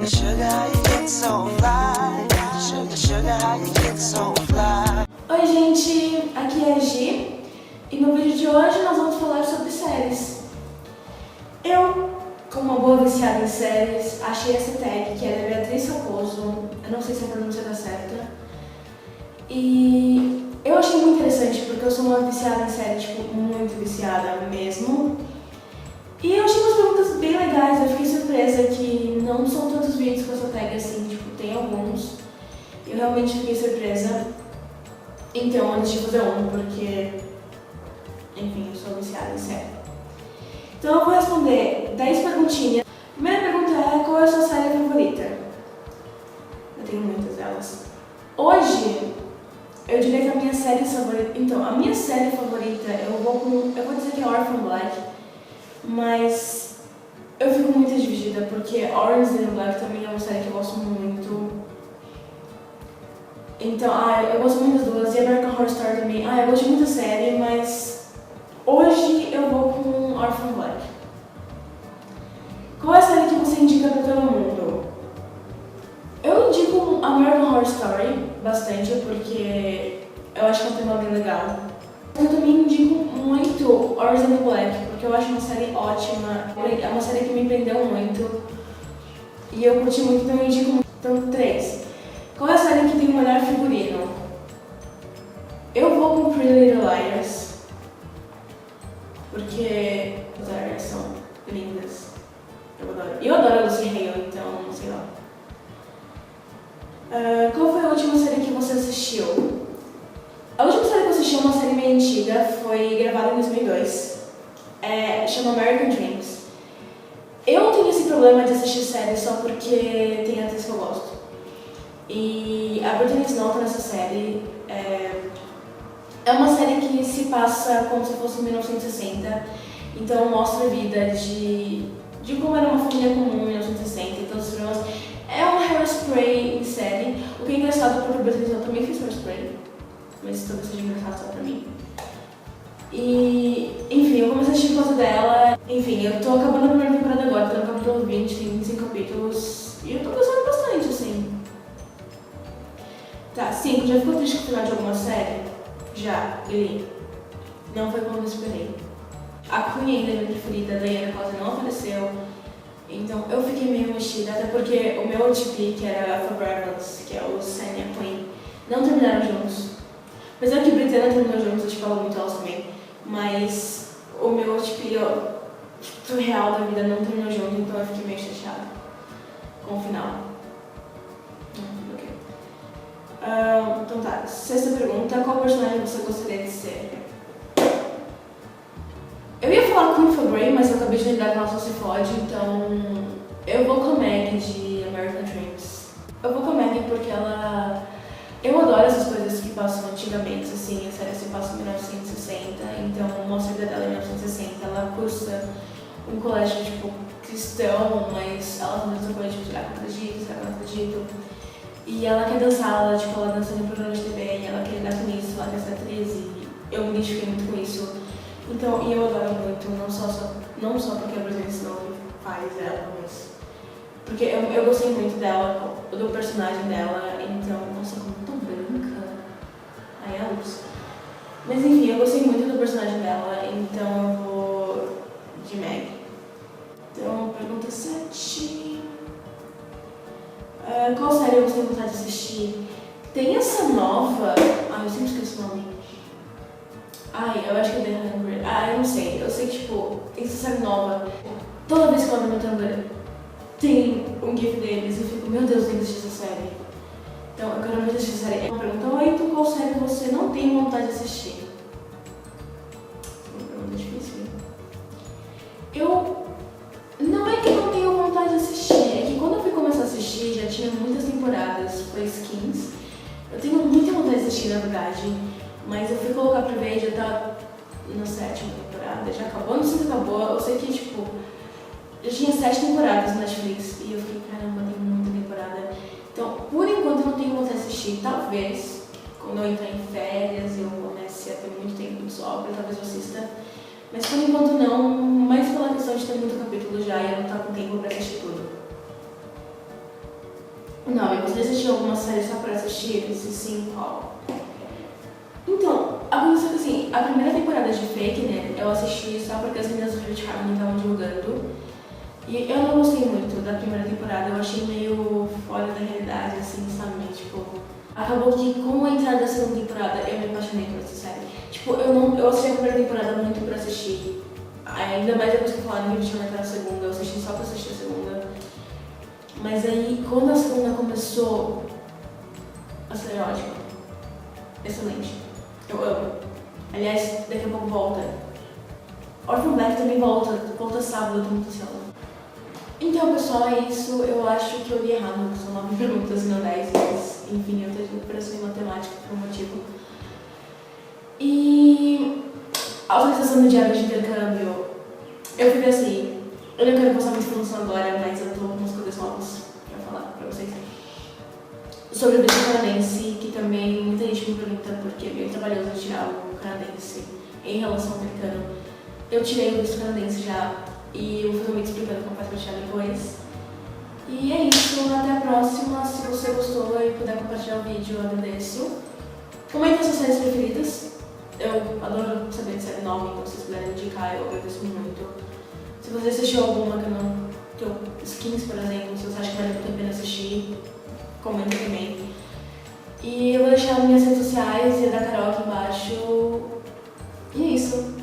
sugar, how you get so fly? Sugar, sugar, how you get so fly? Oi gente, aqui é a Gi e no vídeo de hoje nós vamos falar sobre séries. Eu, como uma boa viciada em séries, achei essa tag que é da Beatriz Raposo, eu não sei se a pronúncia tá certa, e eu achei muito interessante porque eu sou uma viciada em série, tipo, muito viciada mesmo. E eu achei umas perguntas bem legais, eu fiquei surpresa que não são tantos vídeos com essa tag assim, tipo, tem alguns. Eu realmente fiquei surpresa. Então eu decidi fazer um, porque, enfim, eu sou viciada em série. Então eu vou responder 10 perguntinhas. A primeira pergunta é: qual é a sua série favorita? Eu tenho muitas delas. Hoje, eu diria que a minha série favorita... Então, a minha série favorita, eu vou dizer que é Orphan Black, mas eu fico muito dividida, porque Orange is the New Black também é uma série que eu gosto muito. Então, eu gosto muito das duas, e American Horror Story também. Eu gosto de muita série, mas hoje eu vou com Orphan Black. Qual é a série que você indica pra todo mundo? Eu indico American Horror Story bastante, porque eu acho que é um tema bem legal. Eu também indico muito Orange is the New Black, porque eu acho uma série ótima, é uma série que me prendeu muito, e eu curti muito, então eu indico muito. Então, 3. Qual é a série que tem o melhor figurino? Eu vou com Pretty Little Liars, porque as áreas são lindas. Eu adoro a Lucy Hale, então, sei lá. Qual foi a última série que você assistiu? A última série que eu assisti é uma série meio antiga, foi gravada em 2002. Chama American Dreams. Eu tenho esse problema de assistir séries só porque tem atriz que eu gosto. E a Brittany Snow nessa série é uma série que se passa como se fosse em 1960. Então mostra a vida de como era uma família comum em 1960 e todos os problemas. É uma Hairspray em série, o que é engraçado porque a Brittany Snow também fez Hairspray, mas talvez seja engraçado só pra mim. E, enfim, eu comecei a assistir por causa dela. Enfim, eu tô acabando a primeira temporada agora, tô no capítulo 20, tem 25 capítulos, e eu tô gostando bastante, assim. Tá, 5. Já ficou triste com o final de alguma série? Já, li. Não foi como eu esperei. A Queen ainda é minha preferida, a Diana quase não apareceu. Então eu fiquei meio mexida, até porque o meu OTP, que era a Phoebe Evans, que é o Sam e a Queen, não terminaram juntos. Apesar que Britânia terminou juntos, eu falo muito elas também. Mas o meu OTP, do real da vida, não terminou junto, então eu fiquei meio chateada com o final. Então tá, 6ª pergunta: qual personagem você gostaria de ser? Eu ia falar Queen for Grey, mas eu acabei de lembrar que ela só se fode, então eu vou com a Maggie de American Dreams. Eu vou com a Maggie porque ela... Eu adoro essas coisas que passam antigamente, assim, a série se passa em 1960, então mostra a vida dela em 1960. Ela cursa um colégio, tipo, cristão, mas ela também usa colégio de será que eu acredito. E ela quer dançar, ela dança no programa de TV, e ela quer lidar com isso, ela quer ser atriz, e eu me identifiquei muito com isso. Então, e eu adoro muito, não só porque a Britney Snow faz ela, mas porque eu gostei muito dela, do personagem dela, então, nossa, como tão branca, aí é a luz. Mas enfim, eu gostei muito do personagem dela, então eu vou de Meg. Então, pergunta 7. Qual série você tem vontade de assistir? Tem essa nova... eu sempre esqueço o nome. Eu acho que é The Hungry. Eu não sei. Eu sei que, tipo, tem essa série nova. Toda vez que eu abro meu Tumblr, tem um gif deles. Eu fico, meu Deus, eu tenho que assistir essa série. Então, eu quero muito assistir essa série. Ela perguntou: então qual série você não tem vontade de assistir? Uma pergunta difícil. Não é que eu não tenho vontade de assistir, é que quando eu fui começar a assistir, já tinha muitas temporadas, foi Skins. Eu tenho muita vontade de assistir, na verdade, mas eu fui colocar pra ver e já tá na 7ª temporada, já acabou, não sei se acabou, eu sei que, tipo, já tinha 7 temporadas no Netflix, e eu fiquei, caramba, tem muita temporada. Então, por enquanto eu não tenho vontade de assistir, talvez, quando eu entrar em férias e eu comece a ter muito tempo de sobra, talvez eu assista. Mas por enquanto não, mais pela questão de ter muito capítulo já e eu não estar com tempo pra assistir tudo. Não, e você assistiu alguma série só pra assistir? E se sim, qual? Então, aconteceu que assim, a primeira temporada de Fake, né, eu assisti só porque as meninas do Red Harmony estavam divulgando. E eu não gostei muito da primeira temporada, eu achei meio fora da realidade, assim, sabe? Tipo, acabou que com a entrada da segunda temporada eu me apaixonei por essa série. Tipo, eu assisti a primeira temporada muito pra assistir. Ainda mais depois que falaram que tinha entrado a segunda, eu assisti só pra assistir a segunda. Mas aí, quando a segunda começou, a série é ótima. Excelente. Eu amo. Aliás, daqui a pouco volta. Orphan Black também volta sábado, eu tô muito ansiosa. Então, pessoal, é isso. Eu acho que eu li errado, são 9 perguntas e não 10, mas enfim, eu tô de recuperação em matemática por um motivo. E a autorização do diário de intercâmbio, eu fiquei assim, eu não quero postar muita informação agora, mas eu tô com umas coisas novas pra falar pra vocês. Sobre o visto canadense, que também muita gente me pergunta porque é bem trabalhoso tirar o canadense em relação ao americano. Eu tirei o visto canadense já e eu vou fazer um vídeo explicando como faz pra tirar depois. E é isso, até a próxima. Se você gostou e puder compartilhar o vídeo, eu agradeço. Comentem suas séries preferidas. Eu adoro saber de série nova, então se vocês puderem indicar, eu agradeço muito. Se você assistiu alguma que eu Skins, por exemplo, se você acha que vale muito a pena assistir, comenta também. E eu vou deixar minhas redes sociais e a da Carol aqui embaixo. E é isso.